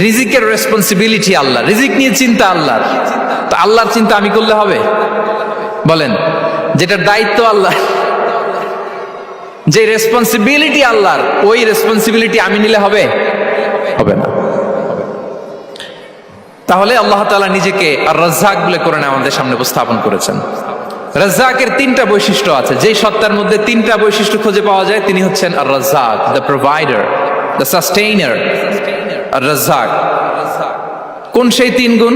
রিজিকের রেসপন্সিবিলিটি আল্লাহ, রিজিক নিয়ে চিন্তা আল্লাহর। তো আল্লাহর চিন্তা আমি করলে হবে? বলেন, যেটার দায়িত্ব আল্লাহ, যে রেসপন্সিবিলিটি আল্লাহর, ওই রেসপন্সিবিলিটি আমি নিলে হবে? হবে না। তাহলে আল্লাহ তাআলা নিজেকে আর রাজ্জাক বলে কোরআনে আমাদের সামনে উপস্থাপন করেছেন। রাজ্জাকের তিনটা বৈশিষ্ট্য আছে, যেই সত্তার মধ্যে তিনটা বৈশিষ্ট্য খুঁজে পাওয়া যায় তিনি হচ্ছেন আর রাজ্জাক, দ্য প্রোভাইডার, দ্য সাস্টেইনার। আর রাজ্জাক কোন সেই তিন গুণ?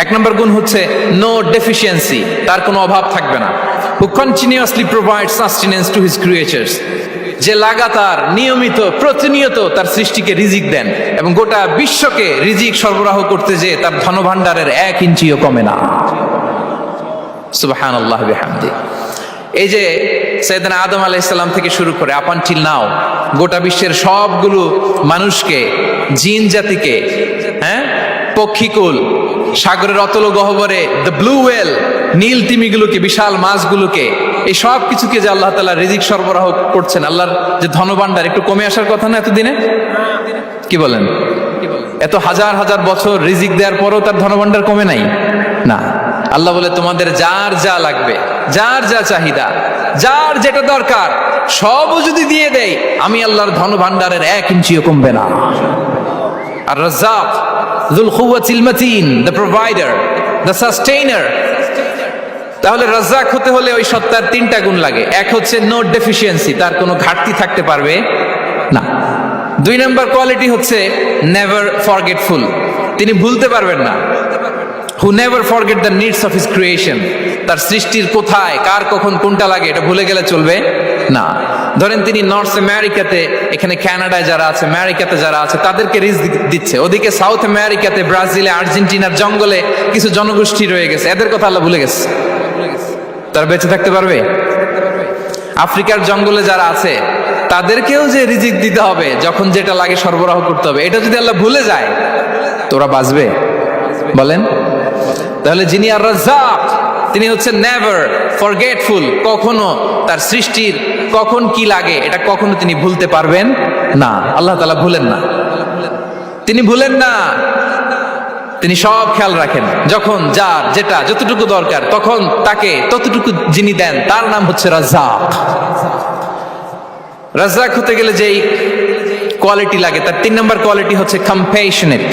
এক নম্বর গুণ হচ্ছে নো ডেফিসিয়েন্সি, তার কোনো অভাব থাকবে না। হু continuously provide sustenance to his creatures, যে লাগাতার নিয়মিত প্রতিনিয়ত তার সৃষ্টিকে রিজিক দেন এবং গোটা বিশ্বকে রিজিক সরবরাহ করতে যে তার ধনভাণ্ডারের 1 ইঞ্চিও কমে না। সুবহানাল্লাহ বিহামদি। এই যে সাইয়েদনা আদম আলাইহিস সালাম থেকে শুরু করে আপ আনটিল নাও গোটা বিশ্বের সবগুলো মানুষকে, জিন জাতিকে, পক্ষীকুল, সাগরের অতল গহ্বরে দ্য ব্লু ওয়েল, নীল তিমিগুলোকে, বিশাল মাছগুলোকে, এই সব কিছুকে যে আল্লাহ তাআলা রিজিক সরবরাহ করছেন, আল্লাহর যে ধনভাণ্ডার একটু কমে আসার কথা না এতদিনে? কি বলেন? এত হাজার হাজার বছর রিজিক দেওয়ার পরও তার ধনভাণ্ডার কমে নাই না। আল্লাহ বলে তোমাদের যার যা লাগবে, যার যা চাহিদা, যার যেটা দরকার সবও যদি দিয়ে দেয়, আমি আল্লাহর ধনভাণ্ডারের 1 ইঞ্চিও কমবে না। আর Razzak যুল কুওয়াতিল মাতিন, the provider, the sustainer. তাহলে রাজ্জাক হতে হলে ওই সত্তার তিনটা গুণ লাগে। এক হচ্ছে নো ডেফিসিয়েন্সি, তার কোনো ঘাটতি থাকতে পারবে না। 2 নম্বর কোয়ালিটি হচ্ছে নেভার ফরগেটফুল, তিনি ভুলতে পারবেন না। Who never forget the needs of his creation, তার সৃষ্টির কোথায় কার কখন কোনটা লাগে এটা ভুলে গেলে চলবে না। ধরেন তিনি নর্থ আমেরিকাতে, এখানে কানাডায় যারা আছে, আমেরিকাতে যারা আছে, তাদেরকে রিজিক দিচ্ছে। ওদিকে সাউথ আমেরিকাতে, ব্রাজিলে, আর্জেন্টিনার জঙ্গলে কিছু জনগোষ্ঠী রয়ে গেছে, এদের কথা আল্লাহ ভুলে গেছে। তারা বেঁচে থাকতে পারবে? আফ্রিকার জঙ্গলে যারা আছে তাদেরকেও যে রিজিক দিতে হবে, যখন যেটা লাগে সরবরাহ করতে হবে, এটা যদি আল্লাহ ভুলে যায় তো ওরা বাঁচবে? বলেন। তাহলে যিনি আর রাজ্জাক তিনি হচ্ছেন নেভার ফরগেটফুল, কখনো তার সৃষ্টির কখন কি লাগে এটা কখনো তিনি ভুলতে পারবেন না। আল্লাহ তাআলা ভুলেন না, তিনি ভুলেন না, তিনি সব খেয়াল রাখেন। যখন যার যেটা যতটুকু দরকার তখন তাকে ততটুকু যিনি দেন তার নাম হচ্ছে রাজ্জাক। রাজ্জাক হতে গেলে যেই কোয়ালিটি লাগে তার 3 নম্বর কোয়ালিটি হচ্ছে কম্প্যাশনেট।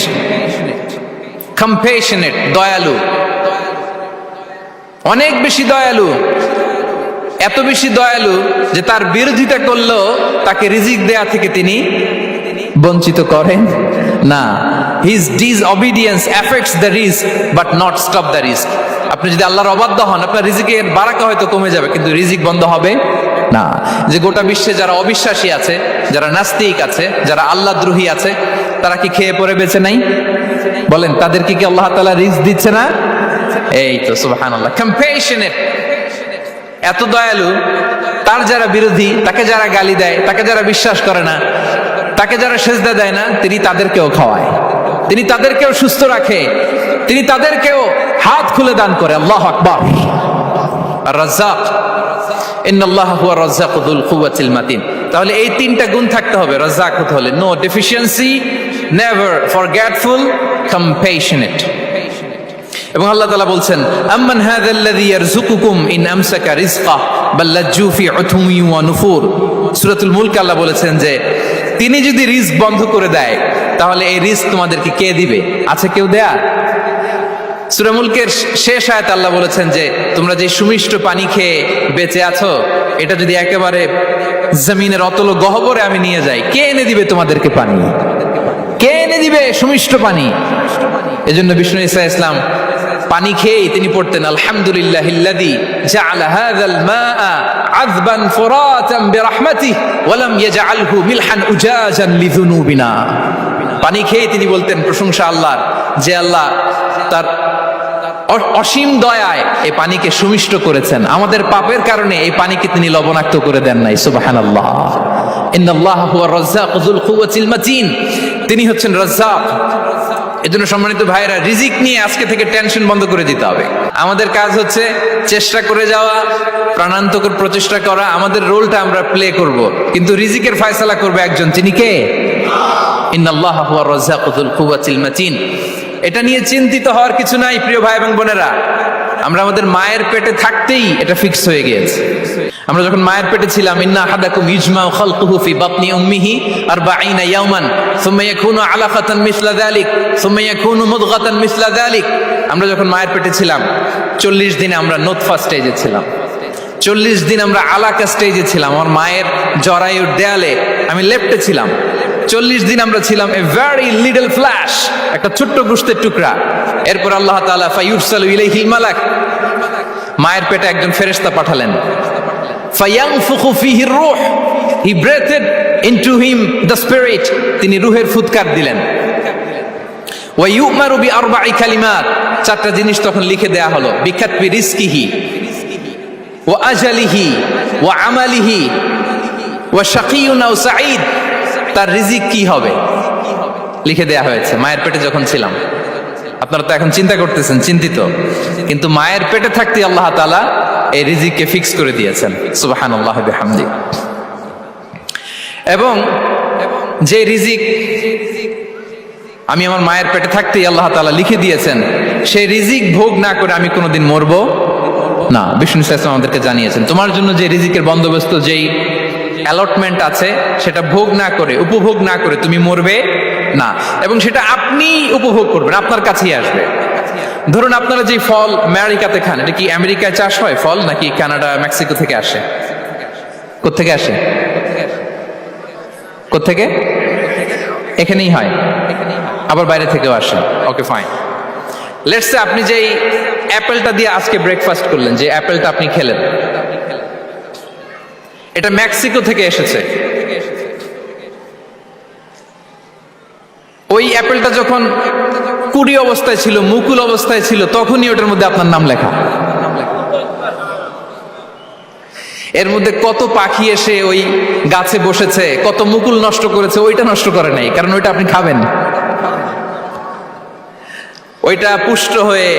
কম্প্যাশনেট, দয়ালু, অনেক বেশি দয়ালু, এত বেশি দয়ালু যে তার বিরোধিতা করলেও তাকে রিজিক দেয়া থেকে তিনি বঞ্চিত করেন না। His disobedience effects the risk but not stop the risk. আপনি যদি আল্লাহর অবাধ্য হন, আপনার রিজিকের বারাকা হয়তো কমে যাবে কিন্তু রিজিক বন্ধ হবে না। যে গোটা বিশ্বে যারা অবিশ্বাসী আছে, যারা নাস্তিক আছে, যারা আল্লাহদ্রোহী আছে, তারা কি খেয়ে পরে বেঁচে নাই? বলেন, তাদেরকে কি আল্লাহ তাআলা রিস্ক দিচ্ছে না? এই তো সুবহানাল্লাহ। কম্প্যাশনেট, এত দয়ালু, তার যারা বিরোধী, তাকে যারা গালি দেয়, তাকে যারা বিশ্বাস করে না, তাকে যারা সেজদা দেয় না, তিনি তাদেরকেও খাওয়ায়, তিনি তাদেরকেও সুস্থ রাখে, তিনি তাদেরকেও হাত খুলে দান করে। আল্লাহু আকবার। আর রাজ্জাক, ইন্নাল্লাহা হুয়া রাজ্জাকু যুল কুওয়াতিল মাতিন। তাহলে এই 3টা গুণ থাকতে হবে রাজ্জাক হতে হলে। No deficiency, never forgetful, compassionate. এবং আল্লাহ তাআলা বলছেন, আম্মান হাযাল্লাযী ইয়ারযুকুকুম ইন আমসাকা রিজকাহ বাল লাজ্জু ফি উতুমি ওয়া নুফুর। সূরাতুল মুলক আল্লাহ বলেছেন যে তিনি যদি রিজক বন্ধ করে দেয় তাহলে এই রিজক তোমাদেরকে কে দিবে? আছে কেউ দেয়া? সূরা মুলকের শেষ আয়াতে আল্লাহ বলেছেন যে তোমরা যে সুমিষ্ট পানি খেয়ে বেঁচে আছো, এটা যদি একেবারে জমিনের অতল গহ্বরে আমি নিয়ে যাই, কে এনে দিবে তোমাদেরকে পানি? কে এনে দিবে সুমিষ্ট পানি? এজন্য বিষ্ণু ঈসা ইসলাম পানি খেয়েই তিনি পড়তেন, আলহামদুলিল্লাহিল্লাযী জাআলা হাযাল মাআ আযবান ফুরাতান বিরাহমাতিহি ওয়া লাম ইয়াজআলহু মিলহান উজাজান লিযুনুবিনা। পানি খেয়েই তিনি বলতেন প্রশংসা আল্লাহর, যে আল্লাহ তার অসীম দয়ায় এই পানিকে সুমিষ্ট করেছেন, আমাদের পাপের কারণে এই পানিকে তিনি লবণাক্ত করে দেন নাই। সুবহানাল্লাহ। ইন্নাল্লাহা হুয়ার রাজ্জাকু যুল কুওয়াতিল মাতিন, তিনি হচ্ছেন রাজ্জাক। এজন্য সম্মানিত ভাইরা, রিজিক নিয়ে আজকে থেকে টেনশন বন্ধ করে দিতে হবে। আমাদের কাজ হচ্ছে চেষ্টা করে যাওয়া, প্রাণান্তকর প্রচেষ্টা করা, আমাদের রোলটা আমরা প্লে করব, কিন্তু রিজিকের ফয়সালা করবে একজন, তিনি কে? ইন্নাল্লাহা হুয়ার রাজ্জাকু যুল কুওয়াতিল মাতিন। এটা নিয়ে চিন্তিত হওয়ার কিছু নাই প্রিয় ভাই এবং বোনেরা। আমরা আমাদের মায়ের পেটে থাকতেই এটা ফিক্স হয়ে গিয়েছে। আমরা যখন মায়ের পেটে ছিলাম, ইন্না আহাদাকুম ইজমাউ খালকুহু ফি বাতনি উম্মিহি 40 ইয়াওমান সুম্মা ইয়াকুনু আলাকাতান মিসলা যালিক সুম্মা ইয়াকুনু মুদগাতান মিসলা যালিক। আমরা যখন মায়ের পেটে ছিলাম 40 দিনে আমরা নুতফা স্টেজে ছিলাম, 40 দিন আমরা আলাকা স্টেজে ছিলাম। আমার মায়ের জরায়ুর দেয়ালে আমি লেপ্টে ছিলাম। 40 দিন আমরা ছিলাম এ ভেরি লিটল ফ্ল্যাশ, একটা ছোট্ট গোশতের টুকরা। এরপর আল্লাহ তাআলা ফায়ুরসালু ইলাইহিল মালাক, মায়ের পেটে একজন ফেরেশতা পাঠালেন। ফায়ানফুখু ফিহির রূহ, he breathed into him the spirit, তিনি রূহের ফুৎকার দিলেন। ওয়া ইউমারু বিআরবা'i কালিমাত, 4টা জিনিস তখন লিখে দেয়া হলো। বিকাতবি রিজকিহি ওয়া আজালিহি ওয়া আমালিহি ওয়া শাকিয়ুন আও সাঈদ, তার রিজিক কি হবে লিখে দেয়া হয়েছে মায়ের পেটে যখন ছিলাম। আপনারা তো এখন চিন্তা করতেছেন, চিন্তিত, কিন্তু মায়ের পেটে থাকতে আল্লাহ তাআলা এই রিজিককে ফিক্স করে দিয়েছেন। সুবহানাল্লাহ বিহামদি। এবং যে রিজিক আমি আমার মায়ের পেটে থাকতেই আল্লাহ তাআলা লিখে দিয়েছেন, সেই রিজিক ভোগ না করে আমি কোনোদিন মরবো না। বিষ্ণু ইসলাম আমাদেরকে জানিয়েছেন, তোমার জন্য যে রিজিকের বন্দোবস্ত, যেই অ্যালটমেন্ট আছে, সেটা ভোগ না করে, উপভোগ না করে তুমি মরবে না। এবং সেটা আপনি উপভোগ করবেন, আপনার কাছেই আসবে। ধরুন আপনারা যে ফল আমেরিকাতে খান, এটা কি আমেরিকায় চাষ হয় ফল, নাকি কানাডা মেক্সিকো থেকে আসে? কোত্থেকে আসে? কোত্থেকে? এখানেই হয়, আবার বাইরে থেকেও আসে। Okay fine. লেটস সে আপনি যেই অ্যাপেলটা দিয়ে আজকে ব্রেকফাস্ট করলেন, যে অ্যাপেলটা আপনি খেলেন, এটা মেক্সিকো থেকে এসেছে। ওই অ্যাপেলটা যখন কুড়ি অবস্থায় ছিল, মুকুল অবস্থায় ছিল, তখনই ওটার মধ্যে আপনার নাম লেখা। এর মধ্যে কত পাখি এসে ওই গাছে বসেছে, কত মুকুল নষ্ট করেছে, ওইটা নষ্ট করে নাই, কারণ ওইটা আপনি খাবেন। ওইটা পুষ্ট হয়ে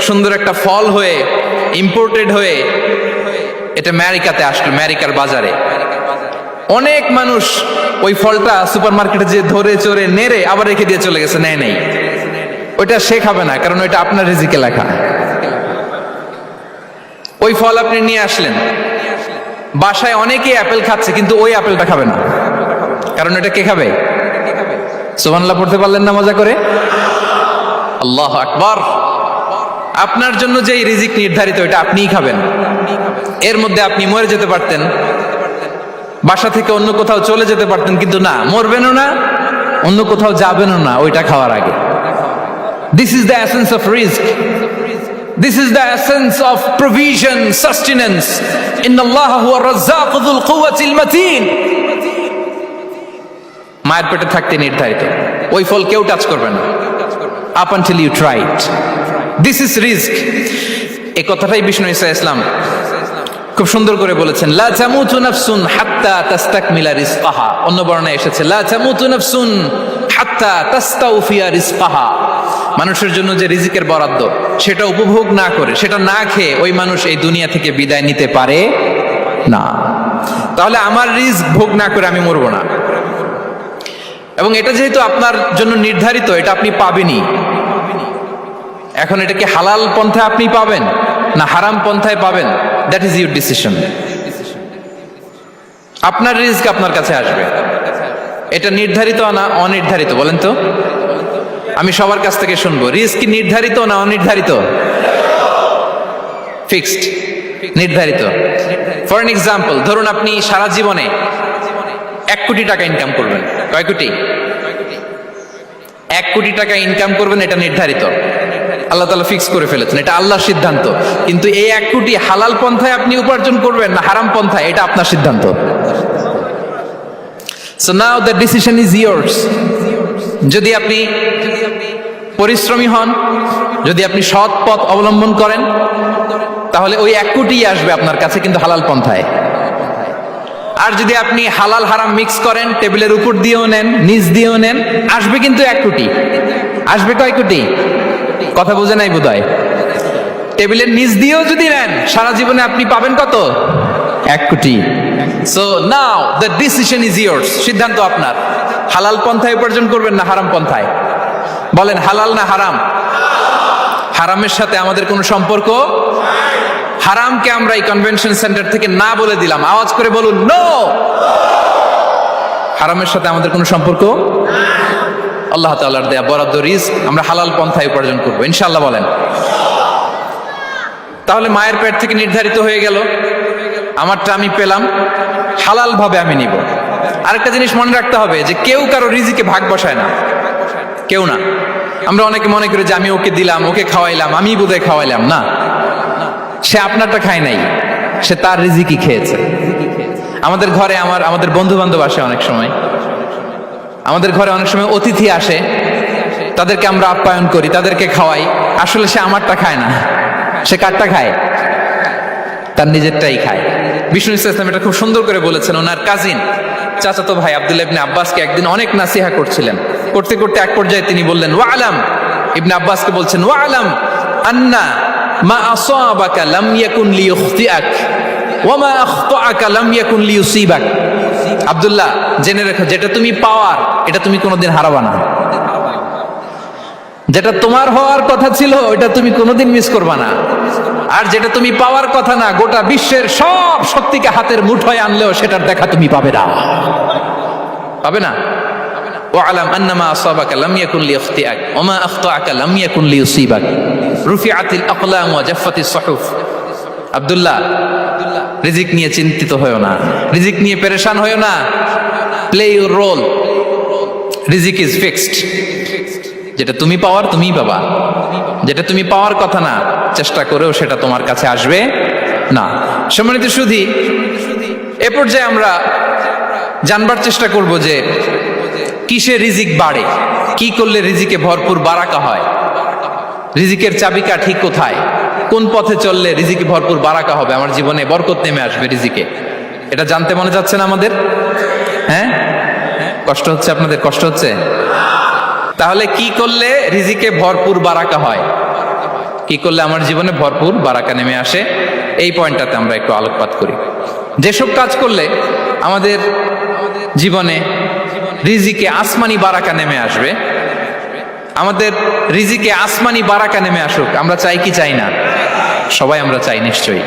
সুন্দর একটা ফল হয়ে ইম্পোর্টেড হয়ে এটা আমেরিকাতে আসলো, আমেরিকার বাজারে। অনেক মানুষ ওই ফলটা সুপার মার্কেটে যে ধরে চড়ে নেড়ে আবার রেখে দিয়ে চলে গেছে, নেয় নেই। ওইটা সে খাবে না, কারণ ওইটা আপনার রিজিকে লেখা। ওই ফল আপনি নিয়ে আসলেন, বাসায় অনেকেই অ্যাপেল খাচ্ছে, কিন্তু ওই অ্যাপেলটা খাবে না, কারণ এটা কে খাবে? সুবহানাল্লাহ পড়তে পারলেন না মজা করে? আল্লাহু আকবার। আপনার জন্য যে রিজিক নির্ধারিত, এটা আপনিই খাবেন। এর মধ্যে আপনি মরে যেতে পারতেন, বাসা থেকে অন্য কোথাও চলে যেতে পারতেন, কিন্তু না, মরবেনও না, অন্য কোথাও যাবেনও না ওইটা খাওয়ার আগে। This is the essence of risk, this is the essence of provision, sustenance. ইন্নাল্লাহা হুয়ার রাজ্জাকু যুল কুওয়াতিল মাতিন। মায়ের পেটে থাকতে নির্ধারিত, ওই ফল কেউ টাচ করবে না up until you try it. This is risk. এই কথাটাই বিষ্ণু ঈসা ইসলাম খুব সুন্দর করে বলেছেন, লা তামুতু নাফসুন হাত্তা তাস্তাকমিলা রিজকাহা। অন্য বর্ণনায় এসেছে লা তামুতু নাফসুন হাত্তা তাস্তাউফিয়া রিজকাহা। মানুষের জন্য যে রিজিকের বরাদ্দ, সেটা উপভোগ না করে, সেটা না খেয়ে ওই মানুষ এই দুনিয়া থেকে বিদায় নিতে পারে না। তাহলে আমার রিস্ক ভোগ না করে আমি মরবো না। এবং এটা যেহেতু আপনার জন্য নির্ধারিত, এটা আপনি পাবেনই। এখন এটা কি হালাল পন্থায় আপনি পাবেন না হারাম পন্থায় পাবেন, দ্যাট ইজ ইউর ডিসিশন। আপনার রিস্ক আপনার কাছে আসবে। এটা নির্ধারিত না অনির্ধারিত বলেন তো? আমি সবার কাছ থেকে শুনবো, রিস্ক কি নির্ধারিত না অনির্ধারিত? ফিক্সড, নির্ধারিত। ফর এন এক্সাম্পল, ধরুন আপনি সারা জীবনে 1 কোটি টাকা ইনকাম করবেন। কয় কোটি? 1 কোটি টাকা ইনকাম করবেন, এটা নির্ধারিত, আল্লাহ তাআলা ফিক্স করে ফেলেছেন, এটা আল্লাহর সিদ্ধান্ত। কিন্তু এই 1 কোটি হালাল পন্থায় আপনি উপার্জন করবেন না হারাম পন্থায়, এটা আপনার সিদ্ধান্ত। So now the decision is yours. যদি আপনি পরিশ্রমী হন, যদি আপনি সৎ পথ অবলম্বন করেন, তাহলে ওই 1 কোটি আসবে আপনার কাছে, কিন্তু হালাল পন্থায়। আর যদি আপনি হালাল হারাম মিক্স করেন, টেবিলের উপর দিয়েও নেন, নিচ দিয়েও নেন, আসবে কিন্তু 1 কোটি। আসবে কয় কোটি? কথা বোঝে নাই বোধহয়। টেবিলের নিচ দিয়েও যদি নেন, সারা জীবনে আপনি পাবেন কত? 1 কোটি। So now the decision is years, সিদ্ধান্ত আপনার। হালাল পন্থায় উপার্জন করবেন না হারাম পন্থায়? বলেন হালাল না হারাম? হারামের সাথে আমাদের কোনো সম্পর্ক? হারামকে আমরা এই কনভেনশন সেন্টার থেকে না বলে দিলাম, আওয়াজ করে বলুন নো। হারামের সাথে আমাদের কোনো সম্পর্ক? আল্লাহ তাআলার দেয়া বরাদ্দ রিজক আমরা হালাল পন্থায় উপার্জন করব ইনশাআল্লাহ। বলেন। তাহলে মায়ের পেট থেকে নির্ধারিত হয়ে গেল, আমারটা আমি পেলাম, হালাল ভাবে আমি নিব। আরেকটা জিনিস মনে রাখতে হবে যে কেউ কারো রিজিকে ভাগ বসায় না, কেউ না। আমরা অনেকে মনে করি যে আমি ওকে দিলাম, ওকে খাওয়াইলাম, আমি বোধহয় খাওয়াইলাম। না, সে আপনারটা খায় নাই, সে তার রিজিকই খেয়েছে। আমাদের ঘরে আমাদের বন্ধু বান্ধব আসে অনেক সময়, আমাদের ঘরে অনেক সময় অতিথি আসে, তাদেরকে আমরা আপ্যায়ন করি, তাদেরকে খাওয়াই। আসলে সে আমারটা খায় না, সে কারটা খায়? তার নিজেরটাই খায়। বিষ্ণু ইসলাম এটা খুব সুন্দর করে বলেছেন। ওনার কাজিন চাচাতো ভাই আব্দুল্লাহ ইবনে আব্বাসকে একদিন অনেক নাসিহা করছিলেন। করতে করতে এক পর্যায়ে তিনি বললেন, ওয়ালাম, ইবনে আব্বাসকে বলছেন, ওয়ালাম আন্না মা আসাবাকা লাম ইয়াকুন লিইখতিআক ওয়া মা আখতাআকা লাম ইয়াকুন লিইউসিবাক। আব্দুল্লাহ, জেনে রেখো, যেটা তুমি পাওয়ার এটা তুমি কোনোদিন হারাবা না। যেটা তোমার হওয়ার কথা ছিল ওটা তুমি কোনোদিন মিস করবা না। আর যেটা তুমি পাওয়ার কথা না, গোটা বিশ্বের সব শক্তিকে হাতের মুঠোয় আনলেও সেটার দেখা তুমি পাবে না, পাবে না। ওয়ালাম আন্নামা আসাবাকা লাম ইয়াকুন লিইখতিআক ওয়া মা আখতাআকা লাম ইয়াকুন লিইউসিবাক। রুফিআতিল আকলাম ওয়া জাফফাতিস সুহুফ। আব্দুল্লাহ, রিজিক নিয়ে চিন্তিত হয়ো না, রিজিক নিয়ে পেরেশান হয়ো না। প্লে ইউর রোল, রিজিক ইজ ফিক্সড। যেটা তুমি পাওয়ার তুমিই পাবা, যেটা তুমি পাওয়ার কথা না চেষ্টা করেও সেটা তোমার কাছে আসবে না। সম্মানিত সুধী, এ পর্যায়ে আমরা জানবার চেষ্টা করব যে কিসে রিজিক বাড়ে, কি করলে রিজিকে ভরপুর বারাকা হয়, রিজিকের চাবিকা ঠিক কোথায়, কোন পথে চললে রিজিকে ভরপুর বারাকা হবে, আমার জীবনে বরকত নেমে আসবে রিজিকে। এটা জানতে মনে যাচ্ছে না আমাদের? হ্যাঁ, কষ্ট হচ্ছে আপনাদের? কষ্ট হচ্ছে? তাহলে কি করলে রিজিকে ভরপুর বারাকা হয়, কি করলে আমার জীবনে ভরপুর বারাকা নেমে আসে, এই পয়েন্টটাতে আমরা একটু আলোকপাত করি। যেসব কাজ করলে আমাদের জীবনে রিজিকে আসমানি বারাকা নেমে আসবে, আমাদের রিজিকে আসমানি বারাকা নেমে আসুক, আমরা চাই কি চাই না? সবাই আমরা চাই নিশ্চয়ই।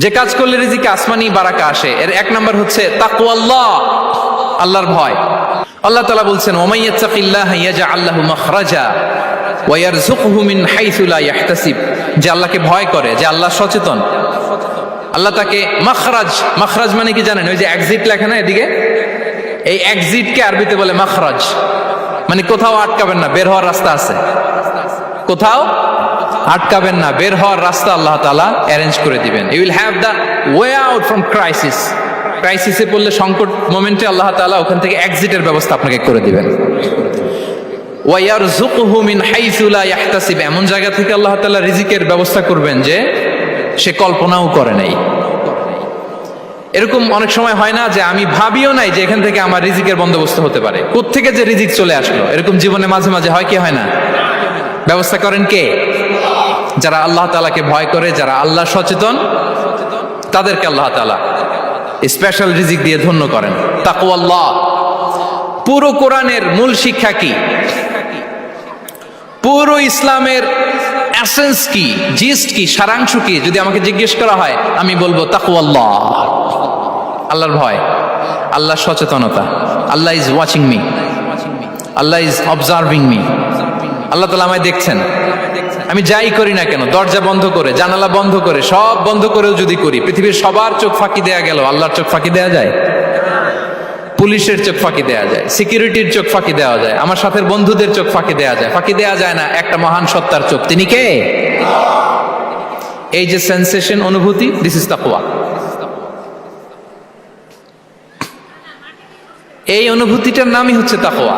যে কাজ করলে রিজিকে আসমানি বারাকা আসে, এর এক নাম্বার হচ্ছে তাকওয়াল্লাহ, আল্লাহর ভয়। আল্লাহ তাআলা বলছেন, ওয়া ইয়াত্তাকিল্লাহা ইয়াজআল লাহু মাখরাজা ওয়া ইয়ারযুকহু মিন হাইসু লা ইয়াহতাসিব। যে আল্লাহকে ভয় করে, যে আল্লাহ সচেতন, আল্লাহ তাকে মাখরাজ, মাখরাজ মানে কি জানেন? ওই যে এক্সিট লেখা না এদিকে, এই এক্সিটকে আরবিতে বলে মাখরাজ। মানে কোথাও আটকাবেন না, বের হওয়ার রাস্তা আছে, কোথাও আটকাবেন না, বের হওয়ার রাস্তা আল্লাহ তাআলা অ্যারেঞ্জ করে দিবেন। You will have the way out from crisis. ক্রাইসিসে পড়লে, সংকট মোমেন্টে আল্লাহ তাআলা ওখান থেকে এক্সিটের ব্যবস্থা আপনাকে করে দিবেন। ওয়া ইয়ারযুকহু মিন হাইসু লা ইয়াহতাসিব, এমন জায়গা থেকে আল্লাহ তাআলা রিজিকের ব্যবস্থা করবেন যে সে কল্পনাও করে নাই। এরকম অনেক সময় হয় না যে আমি ভাবিও নাই যে এখান থেকে আমার রিজিকের বন্দোবস্ত হতে পারে, কোত্থেকে যে রিজিক চলে আসলো। এরকম জীবনে মাঝে মাঝে হয় কি হয় না? ব্যবস্থা করেন কে? যারা আল্লাহ তাআলাকে ভয় করে, যারা আল্লাহ সচেতন, তাদেরকে আল্লাহ তাআলা স্পেশাল রিজিক দিয়ে ধন্য করেন। তাকওয়াল্লাহ। পুরো কোরআনের মূল শিক্ষা কি? পুরো ইসলামের এসেন্স কি, জিস্ট কি, সারাংশ কি যদি আমাকে জিজ্ঞেস করা হয়, আমি বলবো তাকওয়াল্লাহ, আল্লাহর ভয়, আল্লাহর সচেতনতা। Allah is watching me, Allah is observing me. আল্লাহ তাআলা আমায় দেখছেন। আমি যাই করি না কেন, দরজা বন্ধ করে, জানালা বন্ধ করে, সব বন্ধ করেও যদি করি, পৃথিবীর সবার চোখ ফাঁকি দেয়া গেল, আল্লাহর চোখ ফাঁকি দেয়া যায়? পুলিশের চোখ ফাঁকি দেয়া যায়, সিকিউরিটির চোখ ফাঁকি দেওয়া যায়, আমার সাথে বন্ধুদের চোখ ফাঁকি দেয়া যায়, ফাঁকি দেয়া যায় না একটা মহান সত্তার চোখ। তিনি কে? এই যে সেন্সেশন, অনুভূতি, দিস ইজ তাকওয়া। এই অনুভূতিটার নামই হচ্ছে তাকওয়া।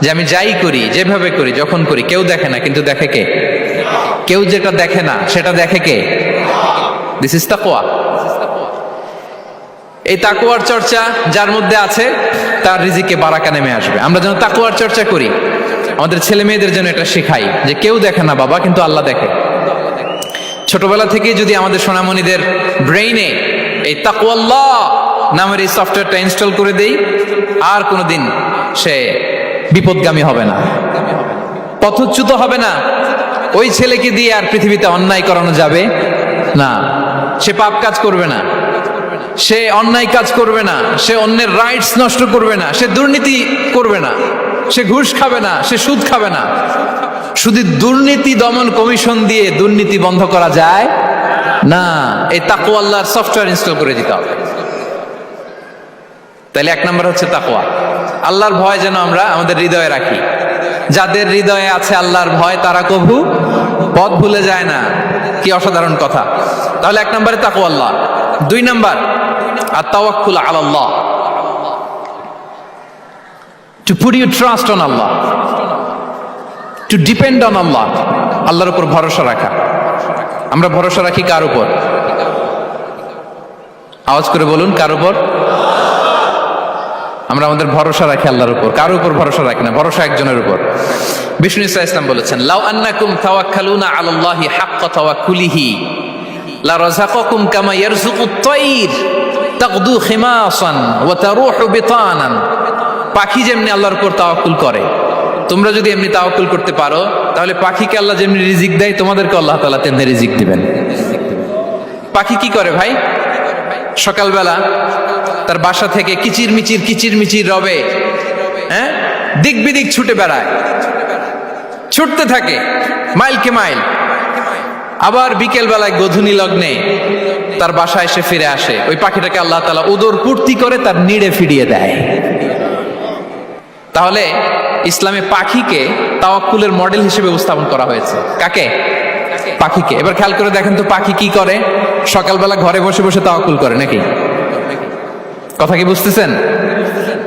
যে আমি যাই করি, যেভাবে করি, যখন করি, কেউ দেখে না, কিন্তু দেখে কে? কেউ যেটা দেখে না সেটা দেখে কে? দিস ইজ তাকওয়া। এই তাকওয়ার চর্চা যার মধ্যে আছে তার রিজিকে বারাকা নেমে আসবে। আমরা যেন তাকওয়ার চর্চা করি, আমাদের ছেলে মেয়েদের জন্য এটা শেখাই যে কেউ দেখে না বাবা, কিন্তু আল্লাহ দেখে। ছোটবেলা থেকে যদি আমাদের সোনামণিদের ব্রেইনে এই তাকওয়াল্লাহ নামের এই সফটওয়্যারটা ইনস্টল করে দেই, আর কোনোদিন সে বিপদগামী হবে না, পথচ্যুত হবে না। ওই ছেলেকে দিয়ে আর পৃথিবীতে অন্যায় করানো যাবে না। সে পাপ কাজ করবে না, সে অন্যায় কাজ করবে না, সে অন্যের রাইটস নষ্ট করবে না, সে দুর্নীতি করবে না, সে ঘুষ খাবে না, সে সুদ খাবে না। শুধু দুর্নীতি দমন কমিশন দিয়ে দুর্নীতি বন্ধ করা যায় না। এই তাকওয়া আল্লাহর সফটওয়্যার ইনস্টল করে দিতে হবে। তাহলে এক নম্বর হচ্ছে তাকওয়া, আল্লাহর ভয় যেন আমরা আমাদের হৃদয়ে রাখি। যাদের হৃদয়ে আছে আল্লাহর ভয় তারা কভু পথ ভুলে যায় না। কি অসাধারণ কথা! তাহলে এক নম্বরে তাকওয়া আল্লাহ। দুই নম্বর আত-তাওয়াক্কুল আলাল্লাহ, to put your trust on Allah, to depend on Allah. আল্লাহর উপর ভরসা রাখা। আমরা ভরসা রাখি কার উপর? আওয়াজ করে বলুন, কার উপর? আমরা আমাদের ভরসা রাখি আল্লাহর উপর, কার উপর ভরসা রাখি না। ভরসা একজনের উপর। বিষ্ণু ইসা ইসলাম বলেছেন, লাউ আন্নাকুম তাওয়াক্কালুনা আলাল্লাহি হাক্কা তাওয়াক্কুলিহি লা রাযাকাকুম কামা ইয়ারযুকুত তায়র তাগদু খিমাসান ওয়া তারুহু বিতানান। পাখি যেমনি আল্লাহর উপর তাওয়াক্কুল করে, তোমরা যদি এমনি তাওয়াক্কুল করতে পারো, তাহলে পাখিকে আল্লাহ যেমনি রিজিক দেয়, তোমাদেরকে আল্লাহ তাআলা তেমনি রিজিক দিবেন। পাখি কি করে ভাই? সকালবেলা তার বাসা থেকে কিচির মিচির রবে, হ্যাঁ, দিক বিদিক ছুটে বেড়ায়, ছুটতে থাকে মাইলকে মাইল। আবার বিকেল বেলায় গোধূলি লগ্নে তার বাসায় এসে ফিরে আসে। ওই পাখিটাকে আল্লাহ তাআলা উদর পূর্তি করে তার নিড়ে ফিরিয়ে দেয়। তাহলে ইসলামে পাখিকে তাওয়াক্কুলের মডেল হিসেবে উপস্থাপন করা হয়েছে। কাকে? পাখিকে। এবার খেয়াল করে দেখেন তো, পাখি কি করে? সকালবেলা ঘরে বসে বসে তাওয়াক্কুল করে নাকি? কথা কি বুঝতেছেন?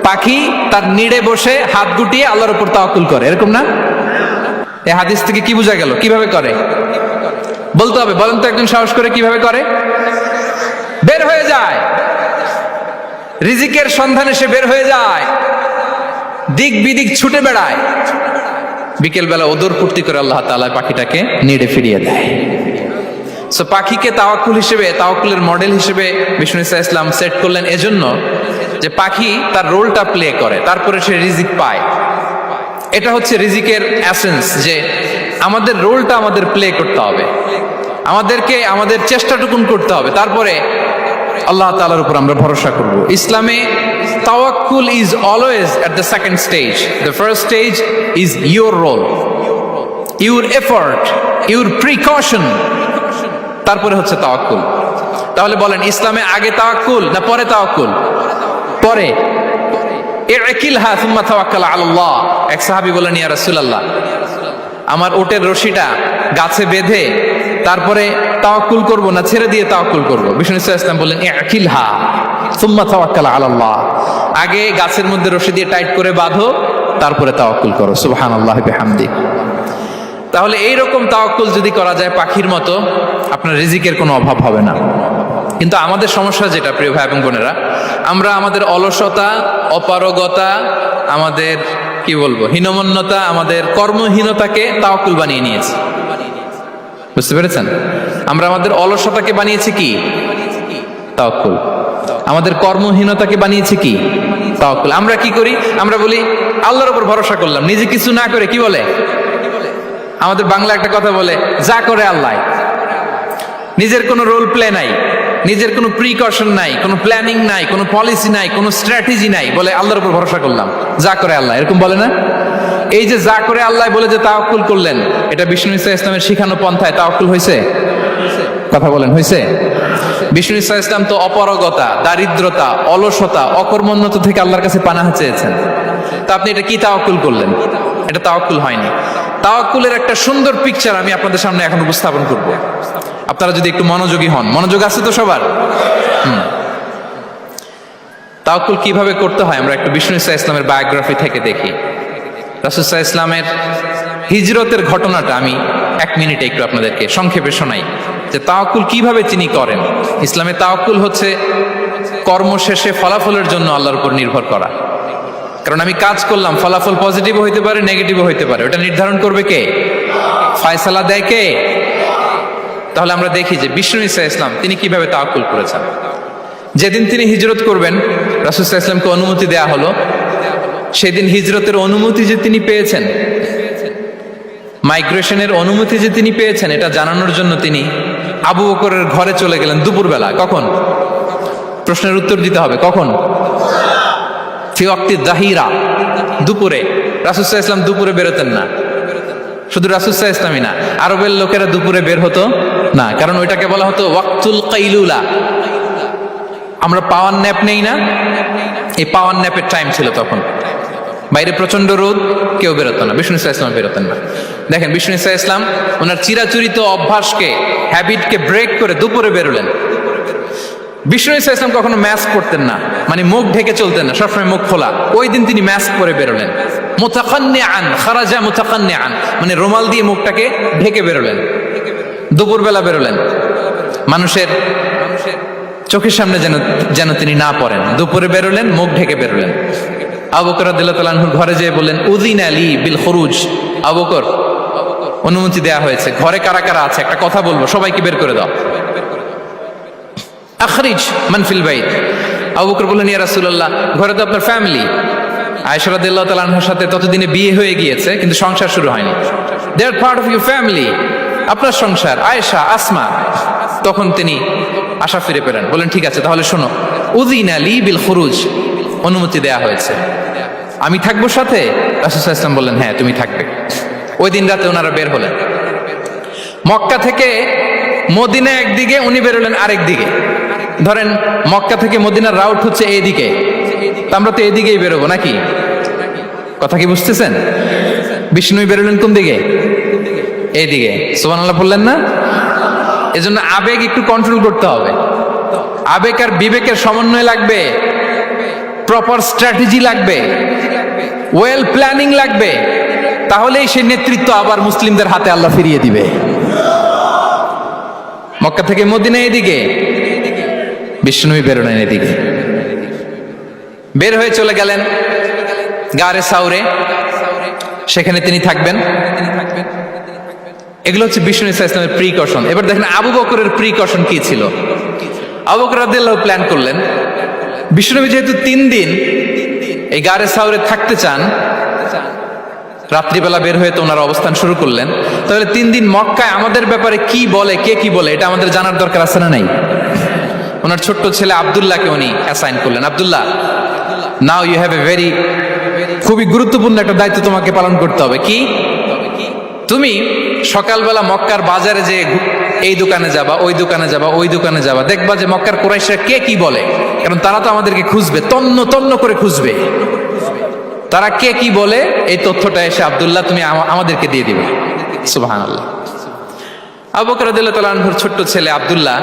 পাখি তার নিড়ে বসে হাত গুটিয়ে আল্লাহর উপর তাওয়াক্কুল করে, এরকম না? এই হাদিস থেকে কি বোঝা গেল? কিভাবে করে বলতে হবে, বলেন তো একজন সাহস করে। কিভাবে করে? বের হয়ে যায়, রিজিকের সন্ধানে সে বের হয়ে যায়, দিক বিদিক ছুটে বেড়ায়। বিকেল বেলা ওদর পূর্তি করে আল্লাহ তাআলা পাখিটাকে নিড়ে ফিরিয়ে দেয়। সো পাখিকে তাওয়াক্কুল হিসেবে, তাওয়াক্কুলের মডেল হিসেবে বিষ্ণু ইসা ইসলাম সেট করলেন এজন্য যে পাখি তার রোলটা প্লে করে, তারপরে সে রিজিক পায়। এটা হচ্ছে রিজিকের এসেন্স, যে আমাদের রোলটা আমাদের প্লে করতে হবে, আমাদেরকে আমাদের চেষ্টাটুকুন করতে হবে, তারপরে আল্লাহ তাআলার উপর আমরা ভরসা করব। ইসলামে তাওয়াক্কুল is always at the second stage. The first stage is your role, your effort, your precaution, তারপরে হচ্ছে তাওয়াক্কুল। তাহলে বলেন, ইসলামে আগে তাওয়াক্কুল না পরে তাওয়াক্কুল? পরে। ইকিলহা সুম্মা তাওয়াক্কাল আলাল্লাহ। এক সাহাবী বলেন, ইয়া রাসূলুল্লাহ, আমার ওটের রশিটা গাছে বেঁধে তারপরে তাওয়াক্কুল করব না ছেড়ে দিয়ে তাওয়াক্কুল করব? বিষ্ণু সাল্লাল্লাহু আলাইহি ওয়াসাল্লাম বললেন, ইকিলহা সুম্মা তাওয়াক্কাল আলাল্লাহ। আগে গাছের মধ্যে রশি দিয়ে টাইট করে বাঁধো, তারপরে তাওয়াক্কুল করো। সুবহানাল্লাহি বিহামদি। তাহলে এইরকম তাওয়াক্কুল যদি করা যায় পাখির মতো, আপনার রিজিকের কোনো অভাব হবে না। কিন্তু আমাদের সমস্যা যেটা, প্রিয় ভাই এবং বোনেরা, আমরা আমাদের অলসতা, অপারগতা, আমাদের কি বলবো, হীনমন্যতা, আমাদের কর্মহীনতাকে তাওয়াক্কুল বানিয়ে নিয়েছি। বুঝতে পেরেছেন? আমরা আমাদের অলসতাকে বানিয়েছি কি? তাওয়াক্কুল। আমাদের কর্মহীনতাকে বানিয়েছি কি? তাওয়াক্কুল। আমরা কি করি? আমরা বলি আল্লাহর উপর ভরসা করলাম, নিজে কিছু না করে। কি বলে? আমাদের বাংলা একটা কথা বলে, যা করে আল্লাহ। নিজের কোনো রোল প্লে নাই, নিজের কোনো প্রিকশন নাই, কোনো প্ল্যানিং নাই, কোনো পলিসি নাই, কোনো স্ট্র্যাটেজি নাই, বলে আল্লাহর উপর ভরসা করলাম, যা করে আল্লাহ। এরকম বলে না? এই যে যা করে আল্লাহ বলে যে তাওয়াক্কুল করলেন, এটা বিষ্ণু ইসা ইসলামের শিখানো পন্থায় তাওয়াক্কুল হয়েছে? কথা বলেন, হয়েছে? বিষ্ণু ইসা ইসলাম তো অপারগতা, দারিদ্রতা, অলসতা, অকর্মণ্যতা থেকে আল্লাহর কাছে পানাহ চেয়েছেন। তা আপনি এটা কি তাওয়াক্কুল করলেন? এটা তাওয়াক্কুল হয়নি। তাওয়াক্কুলের একটা সুন্দর পিকচার আমি আপনাদের সামনে এখন উপস্থাপন করব, আপনারা যদি একটু মনোযোগী হন। মনোযোগ আছে তো সবার? তাওয়াক্কুল কিভাবে করতে হয় আমরা একটু বিষ্ণু ইসা ইসলামের বায়োগ্রাফি থেকে দেখি। রাসূল সাল্লাল্লাহু আলাইহি ওয়াসাল্লামের হিজরতের ঘটনাটা আমি 1 মিনিটে একটু আপনাদেরকে সংক্ষেপে শোনাই, যে তাওয়াক্কুল কিভাবে তিনি করেন। ইসলামে তাওয়াক্কুল হচ্ছে কর্ম শেষে ফলাফলের জন্য আল্লাহর উপর নির্ভর করা। কারণ আমি কাজ করলাম, ফলাফল পজিটিভও হইতে পারে, নেগেটিভও হইতে পারে, ওটা নির্ধারণ করবে কে? ফয়সালা দেয় কে? তাহলে আমরা দেখি যে বিষ্ণু ইসা ইসলাম তিনি কিভাবে তাওয়াক্কুল করেছেন। যেদিন তিনি হিজরত করবেন, রাসূল সাল্লাল্লাহু আলাইহি ওয়াসাল্লামকে অনুমতি দেয়া হলো, সেদিন হিজরতের অনুমতি যে তিনি পেয়েছেন, মাইগ্রেশনের অনুমতি যে তিনি পেয়েছেন, এটা জানানোর জন্য তিনি আবু বকরের ঘরে চলে গেলেন দুপুরবেলা। কখন? প্রশ্নের উত্তর দিতে হবে, কখন? ফি ওয়াক্তি যাহিরা, দুপুরে। রাসূল সাল্লাল্লাহু আলাইহি ওয়াসাল্লাম দুপুরে বেরোতেন না। শুধু রাসূল সাল্লাল্লাহু আলাইহি ওয়াসাল্লামই না, আরবের লোকেরা দুপুরে বের হতো না, কারণ ওইটাকে বলা হতো ওয়াক্তুল কাইলুলা। আমরা পাওয়ার ন্যাপ নেই না, এই পাওয়ার ন্যাপের টাইম ছিল তখন। বাইরে প্রচন্ড রোদ, কেউ বেরোতো না, বিষ্ণু সাল্লাল্লাহু আলাইহি ওয়াসাল্লাম বেরোতেন না। দেখেন, বিষ্ণু সাল্লাল্লাহু আলাইহি ওয়াসাল্লাম ওনার চিরাচরিত অভ্যাসকে, হ্যাবিটকে ব্রেক করে দুপুরে বেরোলেন। বিষ্ণু সাল্লাল্লাহু আলাইহি ওয়াসাল্লাম কখনো মাস্ক পরতেন না, মানে মুখ ঢেকে চলতেন না, সবসময় মুখ খোলা। ওই দিন তিনি মাস্ক পরে বেরোলেন। মুতাকান্নিআন, খারাজা মুতাকান্নিআন, মানে রুমাল দিয়ে মুখটাকে ঢেকে বেরোলেন, দুপুরবেলা বেরোলেন। মানুষের চোখের সামনে যেন তিনি না পড়েন, দুপুরে বেরোলেন, মুখ ঢেকে বেরোলেন। আবু বকর রাদিয়াল্লাহু তাআলা আনহুর ঘরে যেয়ে বললেন, উযিনা লি বিল খুরুজ। আবু বকর, অনুমতি দেয়া হয়েছে, ঘরে কারা কারা আছে একটা কথা বলবো, সবাইকে বের করে দাও। আখরিজ মান ফিল বাইত। আবু বকর বললেন, ইয়া রাসূলুল্লাহ, ঘরে তো আপনার ফ্যামিলি। আয়েশা রাদিয়াল্লাহু তাআলা আনহার সাথে ততদিনে বিয়ে হয়ে গিয়েছে, কিন্তু সংসার শুরু হয়নি। দে আর পার্ট অফ ইউর ফ্যামিলি, আপনার সংসার, আয়েশা, আসমা। তখন তিনি আশা ফিরে পেলেন, বলেন ঠিক আছে, তাহলে শোনো, উযিনা লি বিল খুরুজ, অনুমতি দেয়া হয়েছে, আমি থাকবো সাথে? রাসূল সাল্লাল্লাহু আলাইহি ওয়াসাল্লাম বললেন, হ্যাঁ তুমি থাকবে। ওই দিন রাতে ওনারা বের হলেন। মক্কা থেকে মদিনা একদিকে, উনি বেরোলেন আরেক দিকে। ধরেন মক্কা থেকে মদিনার রাউট হচ্ছে এইদিকে, আমরা তো এদিকেই বেরোবো নাকি? কথা কি বুঝতেছেন? বিষ্ণু বেরোলেন কোন দিকে? এইদিকে। সুবহানাল্লাহ বললেন না? এজন্য আবেগ একটু কন্ট্রোল করতে হবে। আবেগ আর বিবেকের সমন্বয় লাগবে, প্রপার স্ট্র্যাটেজি লাগবে, ওয়েল প্ল্যানিং লাগবে, তাহলেই সেই নেতৃত্ব আবার মুসলিমদের হাতে আল্লাহ ফিরিয়ে দিবে। মক্কা থেকে মদিনা এদিকে, বিষ্ণু বেরোলেন এদিকে। বের হয়ে চলে গেলেন গারে সাউরে, সেখানে তিনি থাকবেন। এগুলো হচ্ছে বিষ্ণু ইসলামের প্রিকশন। এবার দেখেন আবু বকরের প্রিকশন কি ছিল। আবু বকর রাদিয়াল্লাহু প্ল্যান করলেন, বিষ্ণুনবী যেহেতু 3 দিন এই গারে সাউরে থাকতে চান, রাত্রিবেলা বের হয়ে তো ওনার অবস্থান শুরু করলেন, তাহলে 3 দিন মক্কায় আমাদের ব্যাপারে কি বলে, কে কি বলে, এটা আমাদের জানার দরকার আছে না নাই? ওনার ছোট্ট ছেলে আব্দুল্লাহকে উনি অ্যাসাইন করলেন। Abdullah, now you have a very, খুবই গুরুত্বপূর্ণ একটা দায়িত্ব তোমাকে পালন করতে হবে। কি? তুমি সকালবেলা মক্কার বাজারে যে এই দোকানে যাবা, ওই দোকানে যাবা, ওই দোকানে যাবা, দেখবা যে মক্কার কুরাইশরা কে কি বলে, কারণ তারা তো আমাদেরকে খুঁজবে, তন্ন তন্ন করে খুঁজবে। তারা কে কি বলে এই তথ্যটা এসে আব্দুল্লাহ তুমি আমাদেরকে দিয়ে দিবে। সুবহানাল্লাহ। আবু বকর রাদিয়াল্লাহু তাআলা আনহুর ছোট্ট ছেলে আব্দুল্লাহ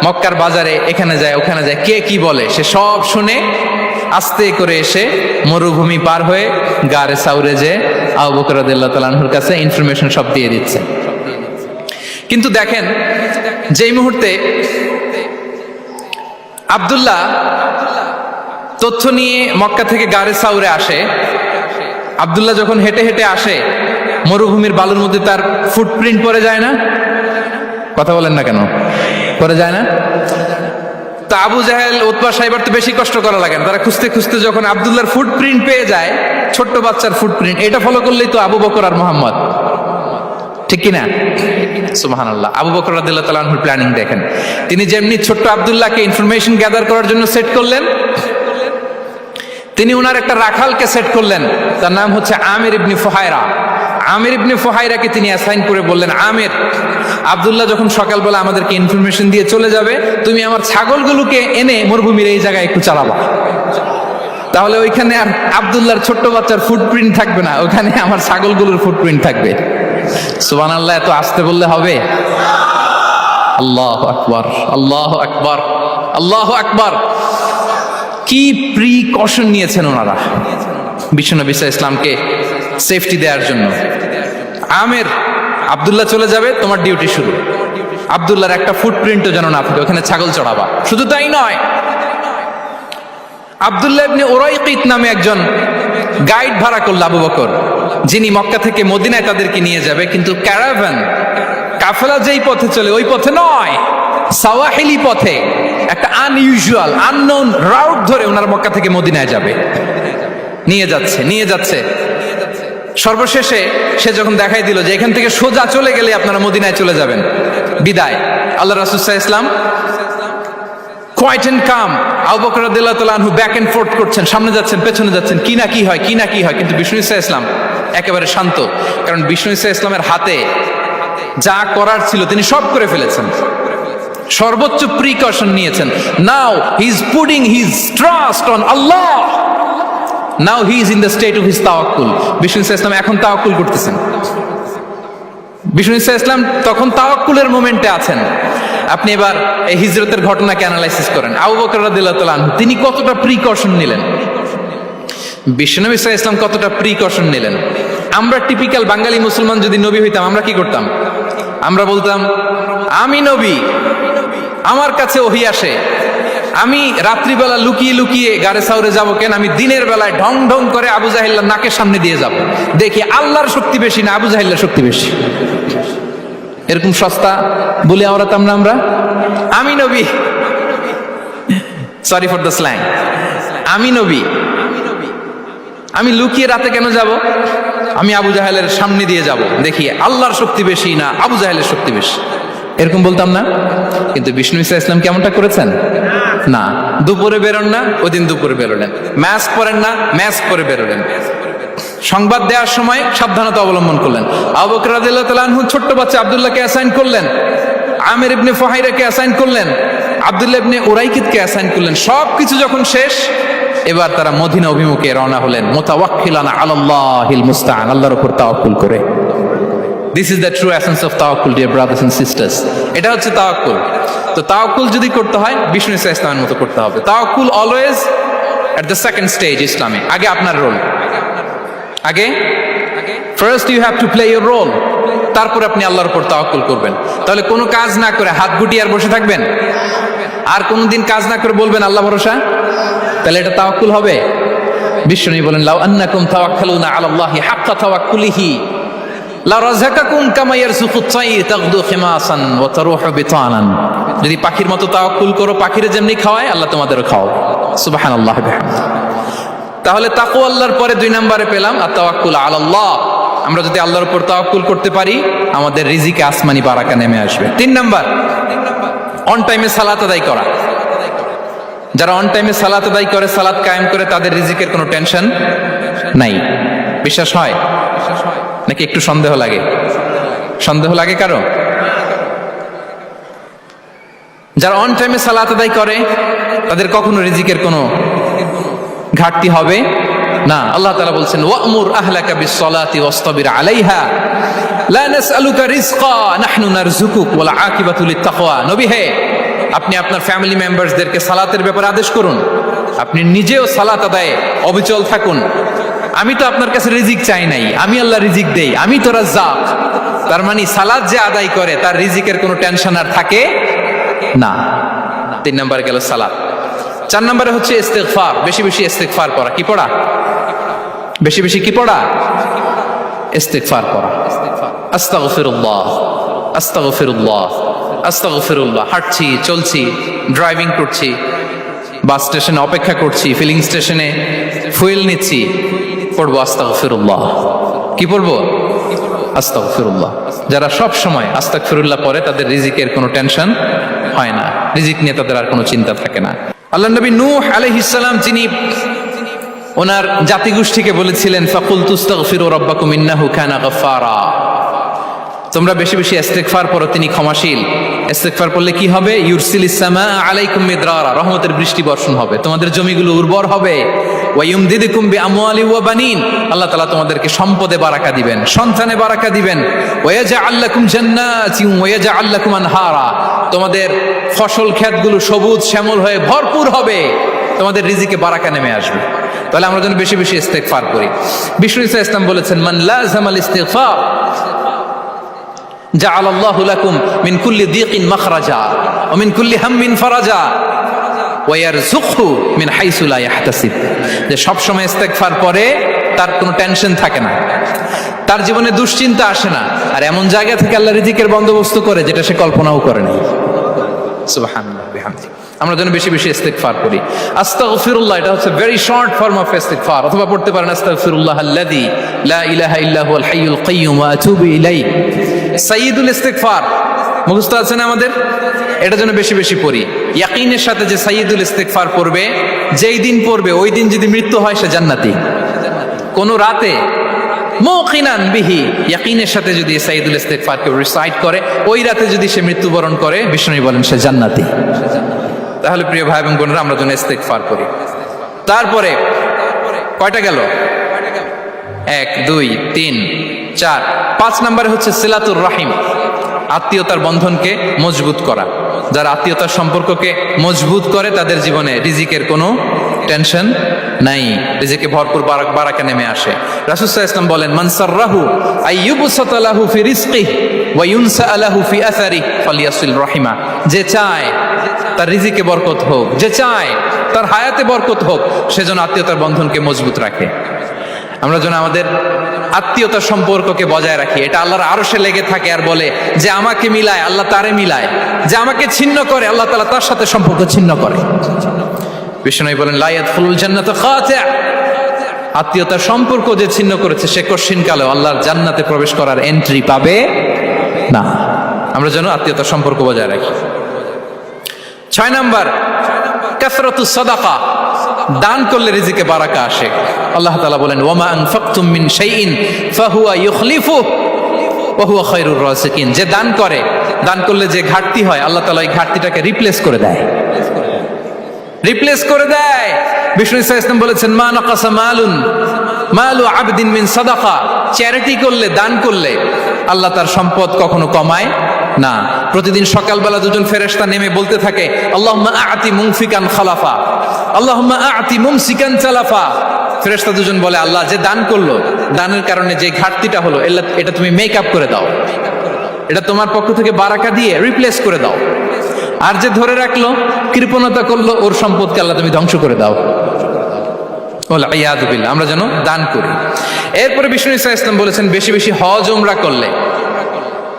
মক্কার বাজারে এখানে যায় ওখানে যায়, কে কি বলে সে সব শুনে আস্তে করে এসে মরুভূমি পার হয়ে গারে সাউরে যে আবু বকর রাদিয়াল্লাহু তাআলা আনহুর কাছে ইনফরমেশন সব দিয়ে দিচ্ছে। কিন্তু দেখেন, যেই মুহূর্তে আব্দুল্লাহ তথ্য নিয়ে মক্কা থেকে গারে সাউরে আসে, আব্দুল্লাহ যখন হেঁটে হেঁটে আসে, মরুভূমির বালুর মধ্যে তার ফুটপ্রিন্ট পড়ে যায় না? কথা বলেন না কেন? পড়ে যায় না? তা আবু জাহেল, উতবা সাইবার তো বেশি কষ্ট করা লাগে না, তারা খুঁজতে খুঁজতে যখন আব্দুল্লাহর ফুটপ্রিন্ট পেয়ে যায়, ছোট্ট বাচ্চার ফুটপ্রিন্ট, এটা ফলো করলেই তো আবু বকর আর মুহাম্মদ, ঠিক কিনা? সুবহানাল্লাহ। আবু বকর রাদিয়াল্লাহু তাআলা আনহুর প্ল্যানিং দেখেন, তিনি যেমনি ছোট্ট আব্দুল্লাহকে ইনফরমেশন গ্যাদার করার জন্য সেট করলেন, তিনি ওনার একটা রাখালকে সেট করলেন, তার নাম হচ্ছে আমির ইবনে ফুহায়রা। আমির ইবনে ফুহায়রাকে তিনি অ্যাসাইন করে বললেন, আমির, আব্দুল্লাহ যখন সকালবেলা আমাদেরকে ইনফরমেশন দিয়ে চলে যাবে, তুমি আমার ছাগলগুলোকে এনে মরুভূমির এই জায়গায় একটু চালাবা, তাহলে ওইখানে আর আব্দুল্লাহর ছোট্ট বাচ্চার ফুটপ্রিন্ট থাকবে না, ওখানে আমার ছাগলগুলোর ফুটপ্রিন্ট থাকবে। সুবহানাল্লাহ। এত আসতে বললে হবে? আল্লাহু আকবার, আল্লাহু আকবার, আল্লাহু আকবার। কি প্রিকশন নিয়েছেন ওনারা বিশ্বনবী সাল্লাল্লাহু আলাইহি ওয়াসাল্লামকে সেফটি দেওয়ার জন্য। আমির, আব্দুল্লাহ চলে যাবে, তোমার ডিউটি শুরু, আব্দুল্লাহর একটা ফুটপ্রিন্টও যেন না থাকে, ওখানে ছাগল চড়াবা। শুধু তাই নয়, আব্দুল্লাহ ইবনে উরাইকিত নামে একজন গাইড ভাড়া করল আবু বকর, যিনি মক্কা থেকে মদিনায় তাদেরকে নিয়ে যাবে, কিন্তু ক্যারাভান, কাফেলা যেই পথে চলে ওই পথে নয়, সাওয়াহিলি পথে, একটা আনইউজুয়াল আননোন রাউট ধরে ওনার মক্কা থেকে মদিনায় যাবে, নিয়ে যাচ্ছে। সর্বশেষে সে যখন দেখাই দিল যে এখান থেকে সোজা চলে গেলে আপনারা মদিনায় চলে যাবেন, বিদায়। আল্লাহ রাসূল সাল্লাল্লাহু আলাইহি ওয়াসাল্লাম কোয়াইট এন্ড কাম, আবু বকর রাদিয়াল্লাহু তাআলা আনহু ব্যাক এন্ড ফোর্থ করছেন, সামনে যাচ্ছেন পেছনে যাচ্ছেন, কি না কি হয়। কিন্তু বিষ্ণু সাল্লাল্লাহু আলাইহি ওয়াসাল্লাম একেবারে শান্ত, কারণ বিষ্ণু সাল্লাল্লাহু আলাইহি ওয়াসাল্লামের হাতে যা করার ছিল তিনি সব করে ফেলেছেন, সর্বোচ্চ প্রিকশন নিয়েছেন। Now he is putting his trust on Allah, now he is in the state of his তাওয়াক্কুল। বিষ্ণু সাল্লাল্লাহু আলাইহি ওয়াসাল্লাম এখন তাওয়াক্কুল করতেছেন। বিষ্ণু সাল্লাল্লাহু আলাইহি ওয়াসাল্লাম তখন তাওয়াক্কুলের মোমেন্টে আছেন। আপনি এবার এই হিজরতের ঘটনাকে অ্যানালাইসিস করেন। আবু বকর রাদিয়াল্লাহু তাআলা আনহু তিনি কতটা প্রিকশন নিলেন, বিশ্বনবী সাল্লাল্লাহু আলাইহি ওয়াসাল্লাম কতটা প্রিকশন নিলেন। আমরা টিপিক্যাল বাঙালি মুসলমান যদি নবী হইতাম আমরা কি করতাম? আমরা বলতাম আমি নবী, আমার কাছে ওহী আসে, আমি রাত্রিবেলা লুকিয়ে লুকিয়ে গারে সাউরে যাবো কেন? আমি দিনের বেলায় ঢং ঢং করে আবু জাহিল্লার নাকের সামনে দিয়ে যাব, দেখি আল্লাহর শক্তি বেশি না আবু জাহিল্লার শক্তি বেশি। এরকম সস্তা বলে আওড়াতাম না আমরা? আমি নবী, সরি ফর দ্য স্ল্যাং, আমি নবী, আমি লুকিয়ে রাতে কেন যাব? আমি আবু জাহেলের সামনে দিয়ে যাব, দেখি আল্লাহর শক্তি বেশি না আবু জাহেলের শক্তি বেশি। এরকম বলতাম না? কিন্তু বিষ্ণু ঈসা ইসলাম কেমনটা করেছেন? না, দুপুরে বেরোন না, ওই দিন দুপুরে বেরোলেন। ম্যাচ পড়েন না, ম্যাচ পরে বেরোলেন। সংবাদ দেওয়ার সময় সাবধানতা অবলম্বন করলেন। আবু বকর রাদিয়াল্লাহু তাআলা আনহু ছোট্ট বাচ্চা আব্দুল্লাহকে অ্যাসাইন করলেন, আমির ইবনে ফুহাইরাকে অ্যাসাইন করলেন, আব্দুল্লাহ ইবনে উরাইকিতকে অ্যাসাইন করলেন। সবকিছু যখন শেষ, এবার তারা মদিনা অভিমুখে রওনা হলেন, মুতাওয়াক্কিলান আলাল্লাহিল মুস্তাআন, আল্লাহর উপর তাওয়াক্কুল করে। This is the true essence of তাওয়াক্কুল, ডিয়ার ব্রাদার্স এন্ড সিস্টার্স। এটা হচ্ছে তাওয়াক্কুল। তো তাওয়াক্কুল যদি করতে হয় বিষ্ণু ঈসা ইসলামের মতো করতে হবে। তাওয়াক্কুল always at the second stage ইসলামে। আগে আপনার রোল, আগে first you have to play your role, তারপর আপনি আল্লাহর উপর তাওয়াক্কুল করবেন। তাহলে কোনো কাজ না করে হাত গুটিয়ে আর বসে থাকবেন, আর কোনোদিন কাজ না করে বলবেন আল্লাহ ভরসা, তাহলে এটা তাওয়াক্কুল হবে? বিশ্বনবী বলেন লাউ আন্নাকুম তাওয়াক্কালুনা আলাল্লাহি হাক্কা তাওয়াক্কুলিহি লা রাযাকাকুম কামা ইয়ারযুকুত তাইর তাগদু খিমাসান ওয়া তারুহু বিতানান। যদি পাখির মতো তাওয়াক্কুল করো, পাখিরে যেমনি খাওয়ায় আল্লাহ তোমাদেরও খাওয়াবে। সুবহানাল্লাহ বিহামদিহি। তাহলে তাকওয়া আল্লাহর পরে 2 নম্বরে পেলাম আত-তাওয়াক্কুল আলাল্লাহ। আমরা যদি আল্লাহর উপর তাওয়াক্কুল করতে পারি আমাদের রিজিকে আসমানি বারাকা নেমে আসবে। 3 নাম্বার, অন টাইমে সালাত আদায় করা। যারা অন টাইমে সালাত আদায় করে, সালাত কায়েম করে, তাদের রিজিকের কোনো টেনশন নাই। বিশ্বাস হয় নাকি একটু সন্দেহ লাগে? সন্দেহ লাগে কারো? যারা অন টাইমে সালাত আদায় করে তাদের কখনো রিজিকের কোনো ঘাটতি হবে না। আল্লাহ তাআলা বলছেন ওয়া'মুর আহলাকা বিস-সালাতি ওয়াসতাবির আলাইহা লা নাসআলুকা রিজকা নাহনু নারযুকুক ওয়াল আকিবাতু লিত-তাকওয়া। নবী হে, আপনি আপনার ফ্যামিলি মেম্বারসদেরকে সালাতের ব্যাপারে আদেশ করুন, আপনি নিজেও সালাত আদায়ে অবিচল থাকুন। আমি তো আপনার কাছে রিজিক চাই নাই, আমি আল্লাহ রিজিক দেই, আমি তো রাজ্জাক। তার মানে সালাত যে আদায় করে তার রিজিকের কোনো টেনশন আর থাকে না। 3 নম্বরে গেল সালাত। 4 নম্বরে হচ্ছে ইস্তিগফার, বেশি বেশি ইস্তিগফার করা। কি পড়া? বেশি বেশি কি পড়া? ইস্তিগফার করা। আস্তাগফিরুল্লাহ, আস্তাগফিরুল্লাহ, আস্তাগফিরুল্লাহ। হাঁটছি, চলছি, ড্রাইভিং করছি, বাস স্টেশনে অপেক্ষা করছি, ফিলিং স্টেশনে ফুয়েল নিচ্ছি, পড়বো আস্তাগফিরুল্লাহ। কি পড়বো? আস্তাগফিরুল্লাহ। যারা সব সময় আস্তাগফিরুল্লাহ পড়ে তাদের রিজিকের কোনো টেনশন হয় না, রিজিক নিয়ে তাদের আর কোনো চিন্তা থাকে না। আল্লাহ নবী নূহ আলাইহিস সালাম যিনি ওনার জাতিগোষ্ঠীকে বলেছিলেন ফাকুলতু আস্তাগফিরু রাব্বাকুম ইন্নাহু কানা গাফফারা, তোমরা বেশি বেশি ইস্তিগফার পড়ো, তিনি ক্ষমাশীল। ইস্তিগফার পড়লে কি হবে? ইউরসিলিস সামা আলাইকুম মিদরারা, রহমতের বৃষ্টি বর্ষণ হবে, তোমাদের জমিগুলো উর্বর হবে। ওয়া ইউমদিদুকুম বিআমওয়ালি ওয়া বানিন, আল্লাহ তাআলা তোমাদেরকে সম্পদে বারাকা দিবেন, সন্তানে বারাকা দিবেন। ওয়া ইয়াজআল লাকুম জান্নাতিন ওয়া ইয়াজআল লাকুম আনহারা, তোমাদের ফসল ক্ষেতগুলো সবুজ শ্যামল হয়ে ভরপুর হবে, তোমাদের রিজিকে বারাকা নেমে আসবে। তাহলে আমরা যেন বেশি বেশি ইস্তিগফার করি। বিষ্ণু ঈসা ইসলাম বলেছেন মান লাযামাল ইস্তিগফার জাআলাল্লাহু লাকুম মিন কুল্লি দিকিন মাখরাজা ওয়া মিন কুল্লি হাম্মিন ফারাজা ওয়া ইয়ারযুকহু মিন হাইসু লা ইয়াহতাসিব। যে সব সময় ইস্তিগফার পড়ে তার কোনো টেনশন থাকে না, তার জীবনে দুশ্চিন্তা আসে না, আর এমন জায়গা থেকে আল্লাহ রিজিকের বন্দোবস্ত করে যেটা সে কল্পনাও করে নাই। সুবহানাল্লাহ বিহামদিহি। আমরা যেন বেশি বেশি ইস্তিগফার করি। আস্তাগফিরুল্লাহ, এটা হচ্ছে ভেরি শর্ট ফর্ম অফ ইস্তিগফার। অথবা পড়তে পারেন আস্তাগফিরুল্লাহ আল্লাযী লা ইলাহা ইল্লা হুয়াল হাইয়ুল কাইয়্যুম ওয়া আতুবু ইলাইহি। সাইয়্যিদুল ইস্তিগফার মুখস্থ আছে না আমাদের? এটা যেন বেশি বেশি পড়ি। ইয়াকিনের সাথে যে সাইয়্যিদুল ইস্তিগফার পড়বে, যেই দিন পড়বে ওই দিন যদি মৃত্যু হয় সে জান্নাতি। কোন রাতে মুকিনান বিহি, ইয়াকিনের সাথে যদি সাইয়্যিদুল ইস্তিগফারকে রিসাইট করে, ওই রাতে যদি সে মৃত্যুবরণ করে, বিষ্ণু বলেন সে জান্নাতি। তাহলে প্রিয় ভাই এবং বোনেরা, আমরা যেন ইস্তিগফার করি। তারপরে কয়টা গেল? 1 2 3 4 5 নম্বরে হচ্ছে সিলাতুর রাহিম, আত্মীয়তার বন্ধনকে মজবুত করা। যারা আত্মীয়তার সম্পর্ককে মজবুত করে তাদের জীবনে রিজিকের কোনো টেনশন নাই, রিজিকে ভরপুর বারাকা নেমে আসে। রাসূল সাল্লাল্লাহু আলাইহি ওয়াসাল্লাম বলেন, মান সাররাহু আইয়ুবসাতা লাহু ফি রিজকিহি ওয়া ইউনসা লাহু ফি আসারিহি ফালিয়াসিল রাহিমা। যে চায় তার রিজিকে বরকত হোক, যে চায় তার হায়াতে বরকত হোক, সেজন্য আত্মীয়তার বন্ধনকে মজবুত রাখে। আমরা যেন আমাদের আত্মীয়তার সম্পর্ককে বজায় রাখি। এটা আল্লাহর আরশে লেগে থাকে আর বলে যে আমাকে মিলায়, আল্লাহ তারে মিলায়। যে আমাকে ছিন্ন করে, আল্লাহ তাআলা তার সাথে সম্পর্ক ছিন্ন করে। বিষ্ণু বলেন, লা ইয়াদখুলুল জান্নাতা খাতি', আত্মীয়তার সম্পর্ক যে ছিন্ন করেছে সে কশিনকালেও আল্লাহর জান্নাতে প্রবেশ করার এন্ট্রি পাবে না। আমরা যেন আত্মীয়তার সম্পর্ক বজায় রাখি। 6 নাম্বার, কাসরাতুস সাদাকা, দান করলে রিজিকে বারাকা আসে। আল্লাহ তাআলা বলেন, ওয়ামা আনফাকতুম মিন শাইইন ফাহুয়া ইউখলিফুহু ওয়া হুয়া খায়রুর রাযিকিন। যে দান করে, দান করলে যে ঘাটতি হয়, আল্লাহ তাআলা এই ঘাটতিটাকে রিপ্লেস করে দেয়, রিপ্লেস করে দেয়। বিষ্ণু সাল্লাল্লাহু আলাইহি ওয়াসাল্লাম বলেছেন, মা নাকাসা মালু আবদিন মিন সাদাকা, চ্যারিটি করলে, দান করলে আল্লাহ তার সম্পদ কখনো কমায় না। প্রতিদিন সকালবেলা দুজন ফেরেশতা নেমে বলতে থাকে, আল্লাহুম্মা আ'তি মুনফিকান খালাফা, আল্লাহুম্মা আ'তি মুমসিকান চালাফা। ফেরেশতা দুজন বলে, আল্লাহ যে দান করলো, দানের কারণে যে ঘাটতিটা হলো, এটা তুমি মেক আপ করে দাও, এটা তোমার পক্ষ থেকে বারাকা দিয়ে রিপ্লেস করে দাও। আর যে ধরে রাখলো, কৃপণতা করলো, ওর সম্পদকে আল্লাহ তুমি ধ্বংস করে দাও। ওয়ালিয়াযু বিল্লাহ। আমরা যেন দান করি। এরপরে বিষ্ণু সাল্লাল্লাহু আলাইহি ওয়াসাল্লাম বলেছেন, বেশি বেশি হজ উমরা করলে,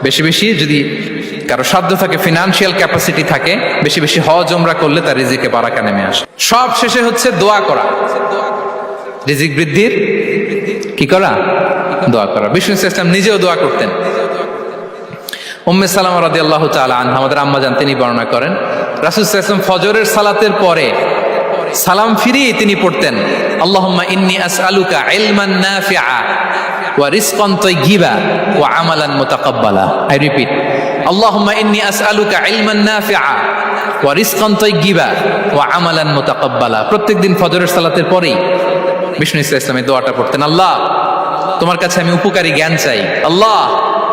বেশি বেশি যদি কারো সাধ্য থাকে, ফিনান্সিয়াল ক্যাপাসিটি থাকে, বেশি বেশি হজ উমরা করলে তার রিজিকে বারাকা নেমে আসে। সব শেষে হচ্ছে দোয়া করা, রিজিক বৃদ্ধির কি করা? দোয়া করা। বিষ্ণু সাল্লাল্লাহু আলাইহি ওয়াসাল্লাম নিজেও দোয়া করতেন। উম্মে সালামা রাদিয়াল্লাহু তাআলা আনহা, আমাদের আম্মা জান, তিনি বর্ণনা করেন, রাসূল সাল্লাল্লাহু আলাইহি ওয়াসাল্লাম ফজরের সালাতের পরে সালাম ফিরিয়ে তিনি পড়তেন, আল্লাহুম্মা ইন্নী আসআলুকা ইলমান নাফিআ ওয়া রিজকান তাইয়্যিবা ওয়া আমালান মুতাকাব্বালা। আই রিপিট, আল্লাহুম্মা ইন্নী আসআলুকা ইলমান নাফিআ ওয়া রিজকান তাইয়্যিবা ওয়া আমালান মুতাকাব্বালা। প্রত্যেকদিন ফজরের সালাতের পরেই বিষ্ণু ইসলাম এই দোয়াটা পড়তেন, আল্লাহ তোমার কাছে আমি উপকারী জ্ঞান চাই, আল্লাহ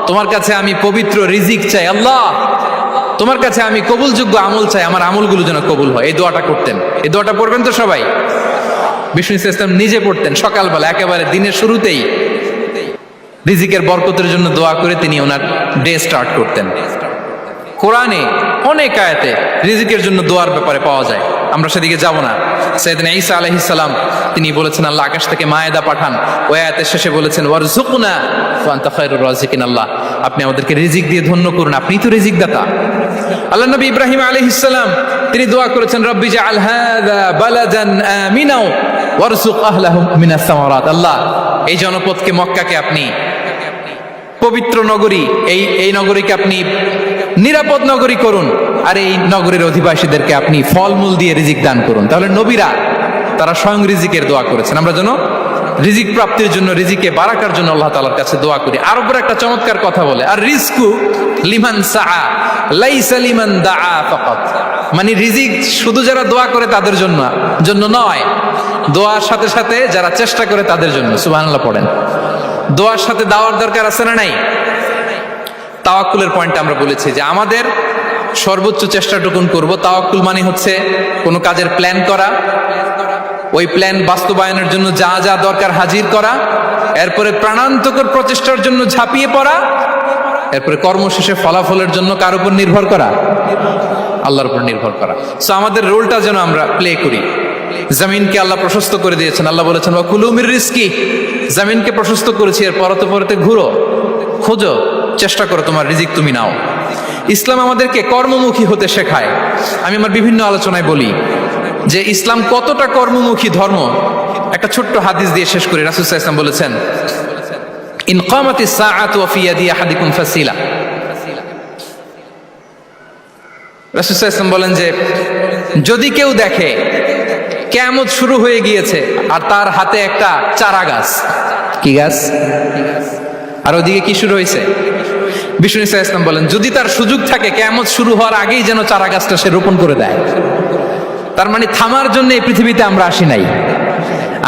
তোমার কাছে আমি পবিত্র রিজিক চাই, আল্লাহ তোমার কাছে আমি কবুলযোগ্য আমল চাই, আমার আমলগুলো যেন কবুল হয়। এই দোয়াটা করতেন। এই দোয়াটা পড়বেন তো সবাই। বিষ্ণু ইসলাম নিজে পড়তেন সকালবেলা, একেবারে দিনের শুরুতেই রিজিকের বরকতের জন্য দোয়া করে তিনি ওনার ডে স্টার্ট করতেন। কোরআনে অনেক আয়াতে রিজিকের জন্য দোয়ার ব্যাপারে পাওয়া যায়, আমরা সেদিকে যাব না। সাইয়েদনা ঈসা আলাইহিস সালাম তিনি বলেছেন, আল্লাহ আকাশ থেকে মায়েদা পাঠান। ওই আয়াতের শেষে বলেছেন, ওয়ারযুকনা ওয়া আনতা খায়রুর রাযিকিন, আল্লাহ আপনি আমাদেরকে রিজিক দিয়ে ধন্য করুন, আপনিই তো রিজিক দাতা। আল্লাহ নবী ইব্রাহিম আলাইহিস সালাম তিনি দোয়া করেছেন, রব্বি জাআল হাযা বালাদান আমিনা ওয়ারযুক আহলাহু মিনাস সামারাত, আল্লাহ এই জনপদকে, মক্কাকে আপনি পবিত্র নগরী, এই নগরীকে আপনি নিরাপদ নগরী করুন, আর এই নগরীর অধিবাসীদেরকে আপনি ফলমূল দিয়ে রিজিক দান করুন। তাহলে নবীরা তারা স্বয়ং রিজিকের দোয়া করেছেন। আমরা যেন রিজিক প্রাপ্তির জন্য, রিজিকে বারাকার জন্য আল্লাহ তাআলার কাছে দোয়া করি। আর উপর একটা চমৎকার কথা বলে, আর রিজকু লিমান সাআ লাইসা লিমান দাআ ফাকাত, মানে রিজিক শুধু যারা দোয়া করে তাদের জন্য নয়, দোয়ার সাথে সাথে যারা চেষ্টা করে তাদের জন্য। সুবহানাল্লাহ পড়েন। দোয়ার সাথে দাওয়ার দরকার আছে না নাই? তাওয়াক্কুলের পয়েন্ট আমরা বলেছি যে আমাদের সর্বোচ্চ চেষ্টাটুকুন করব। তাওয়াক্কুল মানে হচ্ছে কোনো কাজের প্ল্যান করা, ওই প্ল্যান বাস্তবায়নের জন্য যা যা দরকার হাজির করা, এরপরে প্রাণান্তকর প্রচেষ্টার জন্য ঝাঁপিয়ে পড়া, এরপরে কর্মশেষে ফলাফলের জন্য কার উপর নির্ভর করা? আল্লাহর উপর নির্ভর করা। সো আমাদের রোলটা যেন আমরা প্লে করি। জমিনকে আল্লাহ প্রশস্ত করে দিয়েছেন, আল্লাহ বলেছেন ওয়া কুলু মির রিজকি, জমিনকে প্রশস্ত করেছি, এর পরতে পরতে ঘুরো, খোঁজো, চেষ্টা করো তোমার রিজিক তুমি নাও। ইসলাম আমাদেরকে কর্মমুখী হতে শেখায়। আমি আমার বিভিন্ন আলোচনায় বলি যে ইসলাম কতটা কর্মমুখী ধর্ম। একটা ছোট্ট হাদিস দিয়ে শেষ করি। রাসূল সাল্লাল্লাহু আলাইহি ওয়াসাল্লাম বলেছেন, ইন কামাতিস সাআতু ওয়া ফি ইয়াদি আহাদিকুম ফাসিলা। রাসূল সাল্লাল্লাহু আলাইহি ওয়াসাল্লাম বলেন যে যদি কেউ দেখে কিয়ামত শুরু হয়ে গিয়েছে আর তার হাতে একটা চারা গাছ, কি গাছ? আর ওদিকে কি শুরু হয়েছে? বিষ্ণু সাল্লাল্লাহু আলাইহি ওয়াসাল্লাম বলেন যদি তার সুযোগ থাকে কিয়ামত শুরু হওয়ার আগেই যেন চারা গাছটা সে রোপণ করে দেয়। তার মানে থামার জন্য এই পৃথিবীতে আমরা আসি নাই।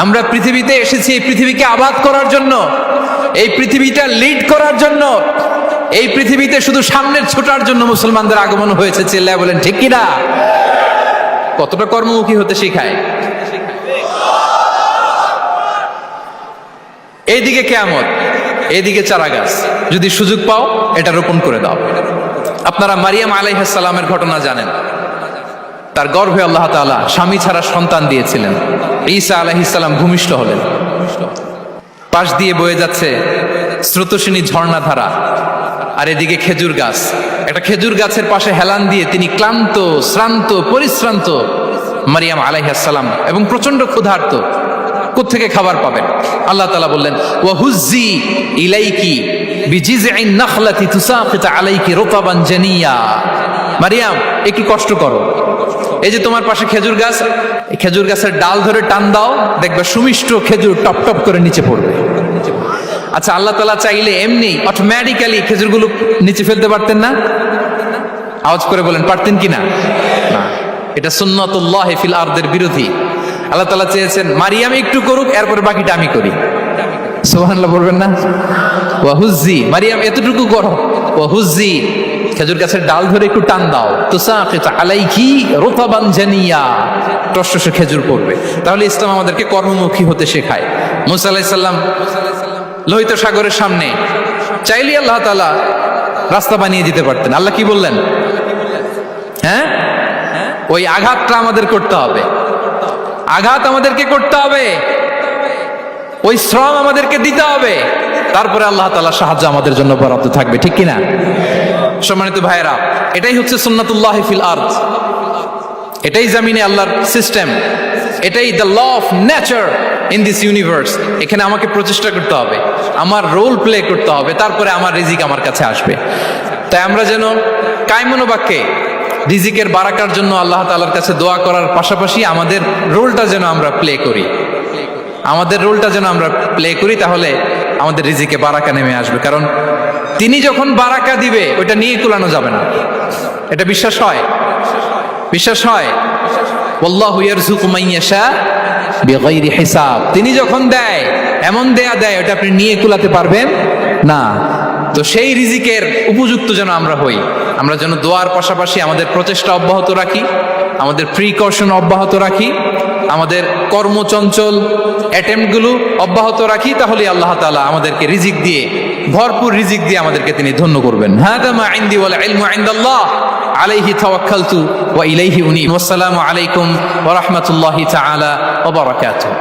আমরা পৃথিবীতে এসেছি এই পৃথিবীকে আবাদ করার জন্য, এই পৃথিবীটা লিড করার জন্য। এই পৃথিবীতে শুধু সামনের ছোটার জন্য মুসলমানদের আগমন হয়েছে। চিল্লায় বলেন ঠিক কিনা? কতটা কর্মমুখী হতে শেখায়। এইদিকে কিয়ামত, এইদিকে চারা গাছ, যদি সুযোগ পাও এটা রোপণ করে দাও। আপনারা মারিয়াম আলাইহিস সালামের ঘটনা জানেন। তার গর্ভে আল্লাহ তাআলা স্বামী ছাড়া সন্তান দিয়েছিলেন। ঈসা আলাইহিস সালাম ভূমিষ্ঠ হলেন। পাশ দিয়ে বয়ে যাচ্ছে স্রোতস্বিনী ঝর্ণাধারা, আর এদিকে খেজুর গাছ। একটা খেজুর গাছের পাশে হেলান দিয়ে তিনি ক্লান্ত, শ্রান্ত, পরিশ্রান্ত মারিয়াম আলাইহিস সালাম, এবং প্রচন্ড ক্ষুধার্ত। কোত্থেকে খাবার পাবেন? আল্লাহ তাআলা বললেন, ওয়া হুজ্জি ইলাইকি বিজিযইন নাখলাতি তুসাকিত আলাইকি রুতাবান জানিয়া। মারিয়াম, একটু কষ্ট করো। এই যে তোমার পাশে খেজুর গাছ, এই খেজুর গাছের ডাল ধরে টান দাও, দেখবে সুমিষ্ট খেজুর টপ টপ করে নিচে পড়বে। আচ্ছা, আল্লাহ তাআলা চাইলে এমনি অটোমেটিক্যালি খেজুরগুলো নিচে ফেলতে পারতেন না? আওয়াজ করে বলেন, পারতেন কিনা? না, এটা সুন্নাতুল্লাহ ফিল আরদের বিরোধী। আল্লাহ তাআলা চেয়েছেন মারিয়াম একটু করুক, এরপরে বাকিটা আমি করি। সুবহানাল্লাহ বলবেন না? ওয়া হুজ্জি, মারিয়াম এতটুকু করো। ওয়া হুজ্জি, খেজুর গাছের ডাল ধরে একটু টান দাও, তুসাকিত আলাইকি রুতাবান জানিয়া, টসটসে খেজুর পড়বে। তাহলে ইসলাম আমাদেরকে কর্মমুখী হতে শেখায়। মুসা আলাইহিস সালাম লোহিত সাগরের সামনে চাইলে আল্লাহ তাআলা রাস্তা বানিয়ে দিতে পারতেন। আল্লাহ কি বললেন? হ্যাঁ, ওই আঘাতটা আমাদের করতে হবে। আঘাত আমাদেরকে করতে হবে, ওই শ্রম আমাদেরকে দিতে হবে, তারপরে আল্লাহ তাআলা সাহায্য আমাদের জন্য বরাদ্দ থাকবে। ঠিক কিনা? সম্মানিত ভাইয়েরা, এটাই হচ্ছে সুন্নাতুল্লাহ ফিল আরদ। এটাই জামিনে আল্লাহর সিস্টেম, এটাই the law of nature in this universe. এখানে আমাকে প্রচেষ্টা করতে হবে, আমার রোল প্লে করতে হবে, তারপরে আমার রিজিক আমার কাছে আসবে। তাই আমরা যেন কায়মনোবাক্যে রিজিকের বারাকার জন্য আল্লাহ তাআলার কাছে দোয়া করার পাশাপাশি আমাদের রোলটা যেন আমরা প্লে করি, আমাদের রোলটা যেন আমরা প্লে করি, তাহলে আমাদের রিজিকে বারাকা নেমে আসবে। কারণ তিনি যখন বারাকা দিবে ওইটা নিয়ে কুলানো যাবে না। এটা বিশ্বাস হয়? বিশ্বাস হয়? ওয়াল্লাহু ইয়ারযুকু মান ইয়াশা বিগাইরি হিসাব। তিনি যখন দেয় এমন দেয় ওটা আপনি নিয়ে কুলাতে পারবেন না। তো সেই রিজিকের উপযুক্ত যেন আমরা হই। আমরা যেন দোয়ার পাশাপাশি আমাদের প্রচেষ্টা অব্যাহত রাখি, আমাদের প্রিকশন অব্যাহত রাখি, আমাদের কর্মচঞ্চল অ্যাটেম্পটগুলো অব্যাহত রাখি। তাহলে আল্লাহ তাআলা আমাদেরকে রিজিক দিয়ে, ভরপুর রিজিক দিয়ে আমাদেরকে তিনি ধন্য করবেন। হাদা মা ইনদি ওয়াল ইলমু ইনদাল্লাহ আলাইহি তাওয়াক্কালতু ওয়া ইলাইহি উনীব। আসসালামু আলাইকুম ওয়া রাহমাতুল্লাহি তাআলা ওয়া বারাকাতুহু।